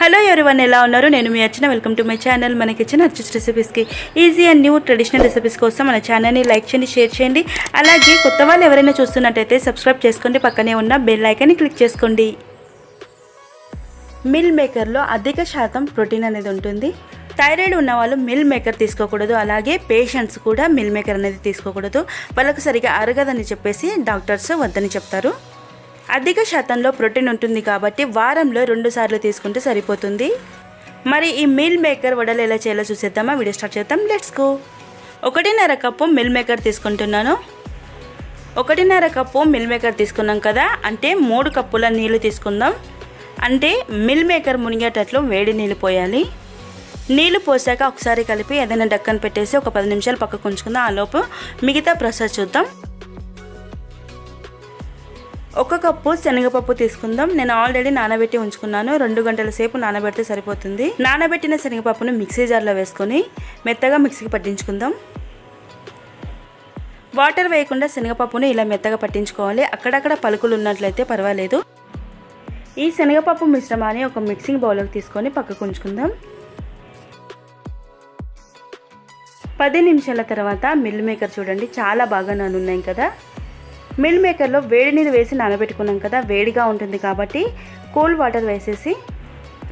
Hello everyone, ఎలా ఉన్నారు? నేను మీ Archana. Welcome to my channel. మన కిచెన్ అర్చస్ రెసిపీస్కి easy and new traditional recipes కోసం మన ఛానల్ని లైక్ చేయండి, షేర్ చేయండి. అలాగే కొత్త వాళ్ళు ఎవరైనా చూస్తున్నట్టయితే సబ్స్క్రైబ్ చేసుకోండి, పక్కనే ఉన్న బెల్ ఐకాన్ని క్లిక్ చేసుకోండి. మిల్ మేకర్లో అధిక శాతం ప్రోటీన్ అనేది ఉంటుంది. థైరాయిడ్ ఉన్న వాళ్ళు మిల్ మేకర్ తీసుకోకూడదు. అలాగే పేషెంట్స్ కూడా మిల్ మేకర్ అనేది తీసుకోకూడదు. వాళ్ళకు సరిగా అరగదని చెప్పేసి డాక్టర్స్ వద్దని చెప్తారు. అధిక శాతంలో ప్రోటీన్ ఉంటుంది కాబట్టి వారంలో 2 సార్లు తీసుకుంటే సరిపోతుంది. మరి ఈ మిల్ మేకర్ వడలు ఎలా చేయాలో చూసేద్దామా? వీడియో స్టార్ట్ చేద్దాం. Let's go. 1.5 cup meal maker తీసుకుంటున్నాను. 1.5 కప్పు మిల్ మేకర్ తీసుకున్నాం కదా, అంటే 3 కప్పుల నీళ్ళు తీసుకుందాం. అంటే మిల్ మేకర్ మునిగేటట్లు వేడి నీళ్ళు పోయాలి. నీళ్ళు పోసాక ఒకసారి కలిపి ఏదైనా డక్కన పెట్టేసి ఒక 10 నిమిషాలు పక్కకు ఉంచుకుందాం. ఆలోపు మిగతా ప్రాసెస్ చూద్దాం. 1 కప్పు శనగపప్పు తీసుకుందాం. నేను ఆల్రెడీ నానబెట్టి ఉంచుకున్నాను. 2 గంటల సేపు నానబెడితే సరిపోతుంది. నానబెట్టిన శనగపప్పును మిక్సీ జార్లో వేసుకొని మెత్తగా మిక్సీకి పట్టించుకుందాం. వాటర్ వేయకుండా శనగపప్పును ఇలా మెత్తగా పట్టించుకోవాలి. అక్కడక్కడ పలుకులు ఉన్నట్లయితే పర్వాలేదు. ఈ శనగపప్పు మిశ్రమాన్ని ఒక మిక్సింగ్ బౌల్లోకి తీసుకొని పక్కకు ఉంచుకుందాం. 10 నిమిషాల తర్వాత మిల్ మేకర్ చూడండి, చాలా బాగా నానున్నాయి కదా. మిల్ మేకర్లో వేడి నీళ్ళు వేసి నానబెట్టుకున్నాం కదా, వేడిగా ఉంటుంది కాబట్టి కూల్ వాటర్ వేసేసి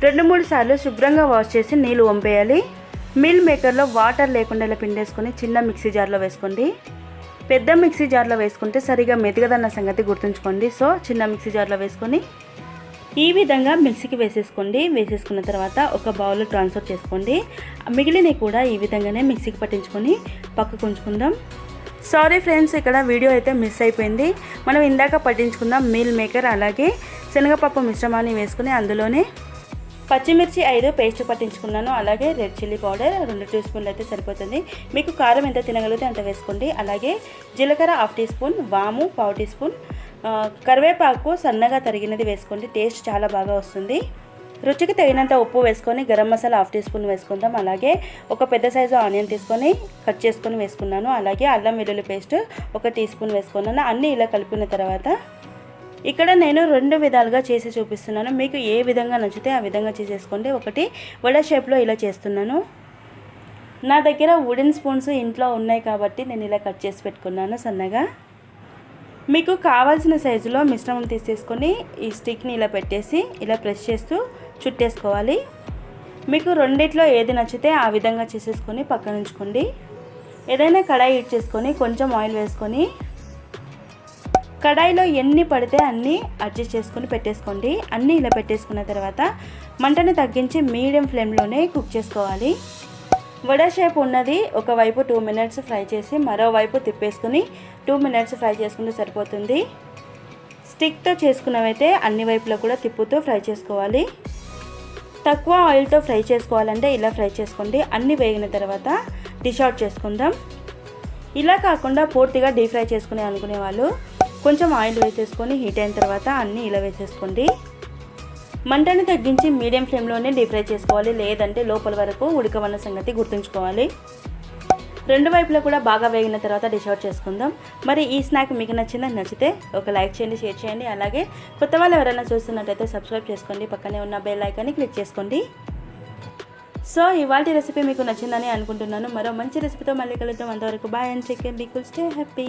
2-3 సార్లు శుభ్రంగా వాష్ చేసి నీళ్ళు వంపేయాలి. మిల్ మేకర్లో వాటర్ లేకుండా ఇలా పిండేసుకొని చిన్న మిక్సీ జార్లో వేసుకోండి. పెద్ద మిక్సీ జార్లో వేసుకుంటే సరిగా మెదగదన్న సంగతి గుర్తుంచుకోండి. సో చిన్న మిక్సీ జార్లో వేసుకొని ఈ విధంగా మిక్సీకి వేసేసుకోండి. వేసేసుకున్న తర్వాత ఒక బౌల్లో ట్రాన్స్ఫర్ చేసుకోండి. మిగిలినవి కూడా ఈ విధంగానే మిక్సీకి పట్టించుకొని పక్కకు ఉంచుకుందాం. సారీ ఫ్రెండ్స్, ఇక్కడ వీడియో అయితే మిస్ అయిపోయింది. మనం ఇందాక పట్టించుకుందాం మిల్ మేకర్, అలాగే శనగపప్పు మిశ్రమాన్ని వేసుకుని అందులోనే పచ్చిమిర్చి 5 పేస్ట్ పట్టించుకున్నాను. అలాగే రెడ్ చిల్లీ పౌడర్ 2 టీ స్పూన్లు అయితే సరిపోతుంది. మీకు కారం ఎంత తినగలిగితే అంత వేసుకోండి. అలాగే జీలకర్ర 1/2 టీ స్పూన్, వాము 1/4 టీ స్పూన్, కరివేపాకు సన్నగా తరిగినది వేసుకోండి. టేస్ట్ చాలా బాగా వస్తుంది. రుచికి తగినంత ఉప్పు వేసుకొని గరం మసాలా 1/2 టీ స్పూన్ వేసుకుందాం. అలాగే ఒక పెద్ద సైజు ఆనియన్ తీసుకొని కట్ చేసుకొని వేసుకున్నాను. అలాగే అల్లం వెల్లుల్లి పేస్ట్ 1 టీ స్పూన్ వేసుకున్నాను. అన్నీ ఇలా కలిపిన తర్వాత ఇక్కడ నేను 2 విధాలుగా చేసి చూపిస్తున్నాను. మీకు ఏ విధంగా నచ్చితే ఆ విధంగా చేసేసుకోండి. ఒకటి వడ షేప్లో ఇలా చేస్తున్నాను. నా దగ్గర వుడెన్ స్పూన్స్ ఇంట్లో ఉన్నాయి కాబట్టి నేను ఇలా కట్ చేసి పెట్టుకున్నాను సన్నగా. మీకు కావాల్సిన సైజులో మిశ్రమం తీసేసుకొని ఈ స్టిక్ని ఇలా పెట్టేసి ఇలా ప్రెస్ చేస్తూ చుట్టేసుకోవాలి. మీకు రెండిట్లో ఏది నచ్చితే ఆ విధంగా చేసేసుకొని పక్కన ఉంచుకోండి. ఏదైనా కడాయి హీట్ చేసుకొని కొంచెం ఆయిల్ వేసుకొని కడాయిలో ఎన్ని పడితే అన్నీ అడ్జస్ట్ చేసుకొని పెట్టేసుకోండి. అన్నీ ఇలా పెట్టేసుకున్న తర్వాత మంటను తగ్గించి మీడియం ఫ్లేమ్లోనే కుక్ చేసుకోవాలి. వడ షేప్ ఉన్నది ఒకవైపు 2 మినిట్స్ ఫ్రై చేసి మరోవైపు తిప్పేసుకుని 2 మినిట్స్ ఫ్రై చేసుకుంటే సరిపోతుంది. స్టిక్తో చేసుకున్నవైతే అన్ని వైపులో కూడా తిప్పుతూ ఫ్రై చేసుకోవాలి. తక్కువ ఆయిల్తో ఫ్రై చేసుకోవాలంటే ఇలా ఫ్రై చేసుకోండి. అన్నీ వేగిన తర్వాత డిష్ అవుట్ చేసుకుందాం. ఇలా కాకుండా పూర్తిగా డీప్ ఫ్రై చేసుకునే అనుకునే వాళ్ళు కొంచెం ఆయిల్ వేసేసుకొని హీట్ అయిన తర్వాత అన్నీ ఇలా వేసేసుకోండి. మంటను తగ్గించి మీడియం ఫ్లేమ్లోనే డీప్ ఫ్రై చేసుకోవాలి, లేదంటే లోపల వరకు ఉడకవన్న సంగతి గుర్తుంచుకోవాలి. 2 వైపులా కూడా బాగా వేగిన తర్వాత డిష్ అవుట్ చేసుకుందాం. మరి ఈ స్నాక్ మీకు నచ్చితే ఒక లైక్ చేయండి, షేర్ చేయండి. అలాగే కొత్త వాళ్ళు ఎవరైనా చూస్తున్నట్టయితే సబ్స్క్రైబ్ చేసుకోండి, పక్కనే ఉన్న బెల్ ఐకాన్ని క్లిక్ చేసుకోండి. సో ఇవాళ రెసిపీ మీకు నచ్చిందని అనుకుంటున్నాను. మరో మంచి రెసిపీతో మళ్ళీ కలుద్దాం. అంతవరకు bye and take care, be cool, stay happy.